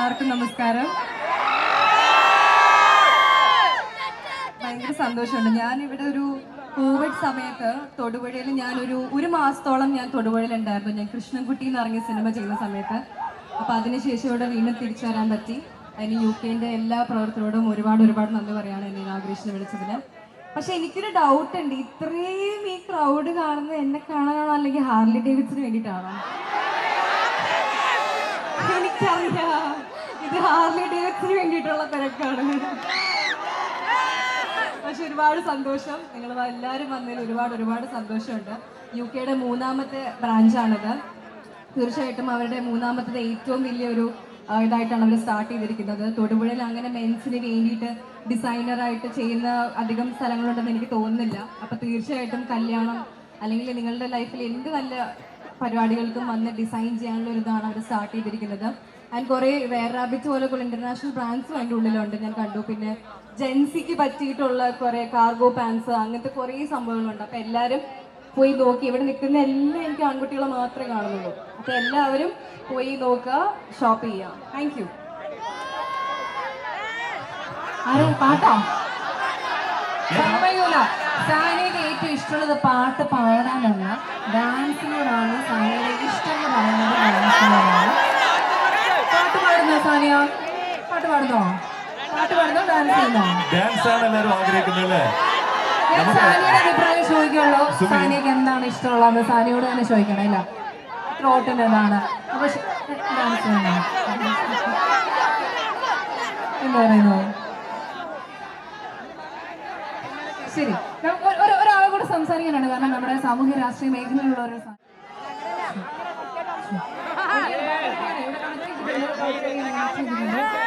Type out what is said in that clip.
എല്ലാവർക്കും നമസ്കാരം. ഭയങ്കര സന്തോഷമുണ്ട്. ഞാനിവിടെ ഒരു കോവിഡ് സമയത്ത് തൊടുപുഴയിൽ ഒരു മാസത്തോളം ഞാൻ തൊടുപുഴയിലുണ്ടായിരുന്നു. ഞാൻ കൃഷ്ണൻകുട്ടി എന്ന് ഇറങ്ങിയ സിനിമ ചെയ്യുന്ന സമയത്ത്. അപ്പോൾ അതിനുശേഷം ഇവിടെ വീണ്ടും തിരിച്ചു വരാൻ പറ്റി. അതിന് UK എല്ലാ പ്രവർത്തകരോടും ഒരുപാട് നന്ദി പറയാണ് എന്നെ ഇനാഗുറേഷന് വിളിച്ചതിന്. പക്ഷെ എനിക്കൊരു ഡൗട്ട് ഉണ്ട്, ഇത്രയും ഈ ക്രൗഡ് കാണുന്നത് എന്നെ കാണാനാണോ അല്ലെങ്കിൽ ഹാർലി ഡേവിഡ്സിന് വേണ്ടിയിട്ടാണോ? എനിക്കറിയാം ഇത് ഹാർലി ഡേവിഡ്സിന് വേണ്ടിയിട്ടുള്ള തിരക്കാണ്. പക്ഷെ ഒരുപാട് സന്തോഷം, നിങ്ങൾ എല്ലാവരും വന്നതിൽ ഒരുപാട് സന്തോഷമുണ്ട്. UK മൂന്നാമത്തെ ബ്രാഞ്ചാണിത്. തീർച്ചയായിട്ടും അവരുടെ മൂന്നാമത്തെ ഏറ്റവും വലിയൊരു ഇതായിട്ടാണ് അവർ സ്റ്റാർട്ട് ചെയ്തിരിക്കുന്നത്. തൊടുപുഴയിൽ അങ്ങനെ മെൻസിന് വേണ്ടിയിട്ട് ഡിസൈനറായിട്ട് ചെയ്യുന്ന അധികം സ്ഥലങ്ങളുണ്ടെന്ന് എനിക്ക് തോന്നുന്നില്ല. അപ്പോൾ തീർച്ചയായിട്ടും കല്യാണം അല്ലെങ്കിൽ നിങ്ങളുടെ ലൈഫിൽ എന്ത് നല്ല പരിപാടികൾക്കും വന്ന് ഡിസൈൻ ചെയ്യാനുള്ള ഒരു ഇതാണ് അവർ സ്റ്റാർട്ട് ചെയ്തിരിക്കുന്നത്. ആൻഡ് കുറേ വെയർ റാബിറ്റ് പോലെയുള്ള ഇന്റർനാഷണൽ ബ്രാൻഡ്സും അതിൻ്റെ ഉള്ളിലുണ്ട്, ഞാൻ കണ്ടു. പിന്നെ ജെൻസിക്ക് പറ്റിയിട്ടുള്ള കുറേ കാർഗോ പാൻസ്, അങ്ങനത്തെ കുറേ സംഭവങ്ങളുണ്ട്. അപ്പോൾ എല്ലാവരും പോയി നോക്കി. ഇവിടെ നിൽക്കുന്ന എല്ലാം എനിക്ക് ആൺകുട്ടികളെ മാത്രമേ കാണുന്നുള്ളൂ. അപ്പോൾ എല്ലാവരും പോയി നോക്കുക, ഷോപ്പ് ചെയ്യാം. Thank you. പാട്ടോ സമയൂല. സാനിയുടെ ഏറ്റവും ഇഷ്ടമുള്ളത് പാട്ട് പാടാനല്ല, ഡാൻസിനോടാണ്. സാനിയുടെ ഇഷ്ടം എന്ന് പറയുന്നത് ഡാൻസിനോടാണ്. പാട്ട് പാടുന്നോ സാനിയ? പാട്ട് പാടുന്നോ? ഡാൻസ് ചെയ്യുന്നോ? ഞാൻ സാനിയുടെ അഭിപ്രായം ചോദിക്കുള്ളൂ. സാനിയക്ക് എന്താണ് ഇഷ്ടമുള്ളത് സാനിയോട് തന്നെ ചോദിക്കണം. ഇല്ല, ത്രോട്ടിന് എന്താണ്? അപ്പൊ ഡാൻസ് ചെയ്യണോ? എന്താ പറയുന്നു? ശരി, ഒരാളെ കൂടെ സംസാരിക്കാനാണ്. കാരണം നമ്മുടെ സാമൂഹ്യ രാഷ്ട്രീയ മേഖലയിലുള്ള ഒരു ഇവിടെ